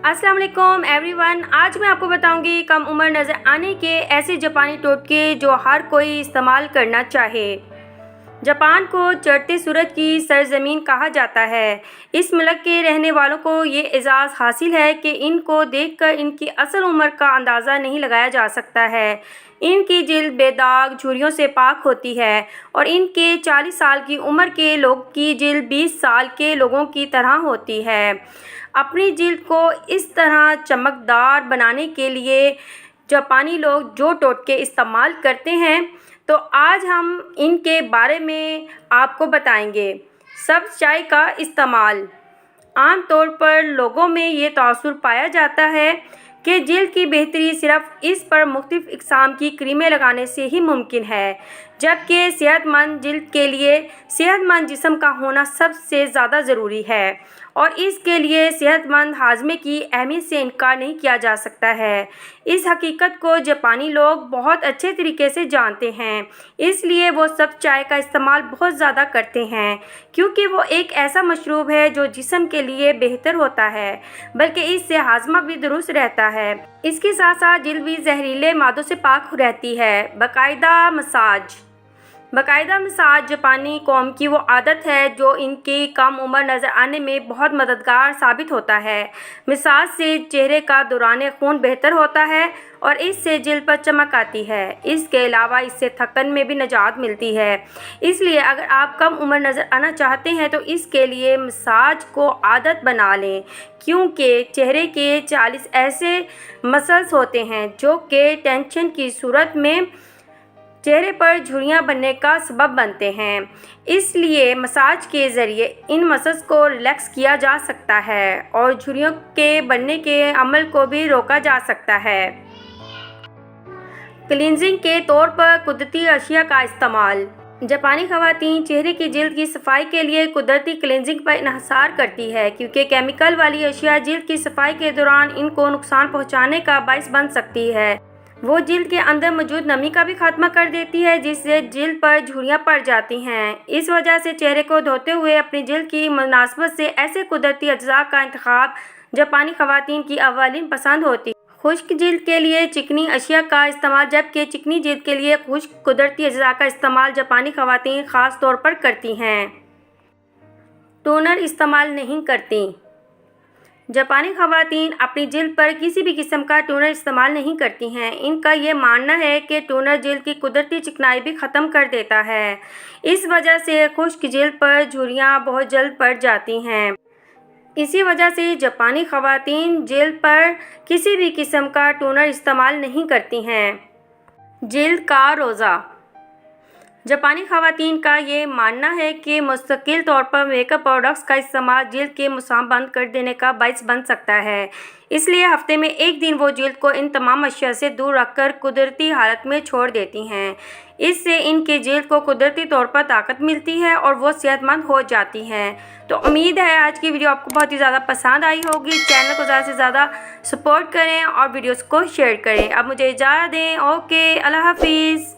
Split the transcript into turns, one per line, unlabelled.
अस्सलाम वालेकुम एवरीवन। आज मैं आपको बताऊंगी कम उम्र नज़र आने के ऐसे जापानी टोटके जो हर कोई इस्तेमाल करना चाहे। जापान को चढ़ते सूरज की सरजमीन कहा जाता है। इस मुल्क के रहने वालों को ये एजाज़ हासिल है कि इनको देखकर इनकी असल उम्र का अंदाज़ा नहीं लगाया जा सकता है। इनकी जिल्द बेदाग झुर्रियों से पाक होती है और इनके 40 साल की उम्र के लोग की जिल्द 20 साल के लोगों की तरह होती है। अपनी जिल्द को इस तरह चमकदार बनाने के लिए जापानी लोग जो टोटके इस्तेमाल करते हैं, तो आज हम इनके बारे में आपको बताएंगे। सब्ज़ चाय का इस्तेमाल। आम तौर पर लोगों में ये तअस्सुर पाया जाता है कि जिल्द की बेहतरी सिर्फ इस पर मुख्तलिफ़ इक़साम की क्रीमें लगाने से ही मुमकिन है, जबकि सेहतमंद जिल्द के लिए सेहतमंद जिस्म का होना सबसे ज़्यादा ज़रूरी है और इसके लिए सेहतमंद हाज़मे की अहमियत से इनकार नहीं किया जा सकता है। इस हकीकत को जापानी लोग बहुत अच्छे तरीके से जानते हैं, इसलिए वो सब चाय का इस्तेमाल बहुत ज़्यादा करते हैं, क्योंकि वो एक ऐसा मशरूब है जो जिस्म के लिए बेहतर होता है, बल्कि इससे हाज़मा भी दुरुस्त रहता है। इसके साथ साथ जिल्द भी जहरीले मादों से पाक रहती है। बाकायदा मसाज जापानी कौम की वो आदत है जो इनकी कम उम्र नज़र आने में बहुत मददगार साबित होता है। मसाज से चेहरे का दौरान खून बेहतर होता है और इससे जिल्द पर चमक आती है। इसके अलावा इससे थकन में भी निजात मिलती है। इसलिए अगर आप कम उम्र नज़र आना चाहते हैं तो इसके लिए मसाज को आदत बना लें, क्योंकि चेहरे के 40 ऐसे मसल्स होते हैं जो कि टेंशन की सूरत में चेहरे पर झुर्रियाँ बनने का सबब बनते हैं। इसलिए मसाज के ज़रिए इन मसल्स को रिलैक्स किया जा सकता है और झुर्रियों के बनने के अमल को भी रोका जा सकता है। क्लींजिंग के तौर पर कुदरती अशिया का इस्तेमाल। जापानी ख़वातीन चेहरे की जिल्द की सफाई के लिए कुदरती क्लींजिंग पर इन्हिसार करती है, क्योंकि केमिकल वाली अशिया जिल्द की सफाई के दौरान इनको नुकसान पहुँचाने का बाइस बन सकती है। वो जिल्द के अंदर मौजूद नमी का भी खात्मा कर देती है, जिससे जिल्द पर झुर्रियाँ पड़ जाती हैं। इस वजह से चेहरे को धोते हुए अपनी जिल्द की मुनासबत से ऐसे कुदरती अज्जा का इंतखाब जापानी ख़वातीन की अव्वलीन पसंद होती है। खुश्क जिल्द के लिए चिकनी अशिया का इस्तेमाल, जबकि चिकनी जिल्द के लिए खुश्क कुदरती अज्जा का इस्तेमाल जापानी ख़वातीन ख़ास तौर पर करती हैं। टोनर इस्तेमाल नहीं करती। जापानी ख़वातीन अपनी जिल्द पर किसी भी किस्म का टोनर इस्तेमाल नहीं करती हैं। इनका ये मानना है कि टोनर जिल्द की कुदरती चिकनाई भी ख़त्म कर देता है। इस वजह से खुश्क जिल्द पर झुर्रियाँ बहुत जल्द पड़ जाती हैं। इसी वजह से जापानी ख़वातीन जिल्द पर किसी भी किस्म का टोनर इस्तेमाल नहीं करती हैं। जिल्द का रोज़ा। जापानी ख़वातीन का ये मानना है कि मुस्तकिल तौर पर मेकअप प्रोडक्ट्स का इस्तेमाल जिल्द के मुसाम बंद कर देने का बाइस बन सकता है। इसलिए हफ्ते में एक दिन वो जिल्द को इन तमाम अशिया से दूर रखकर कुदरती हालत में छोड़ देती हैं। इससे इनके जिल्द को कुदरती तौर पर ताकत मिलती है और वो सेहतमंद हो जाती हैं। तो उम्मीद है आज की वीडियो आपको बहुत ही ज़्यादा पसंद आई होगी। चैनल को ज़्यादा से ज़्यादा सपोर्ट करें और वीडियोज़ को शेयर करें। अब मुझे इजाज़त दें। ओके, अल्लाह हाफिज़।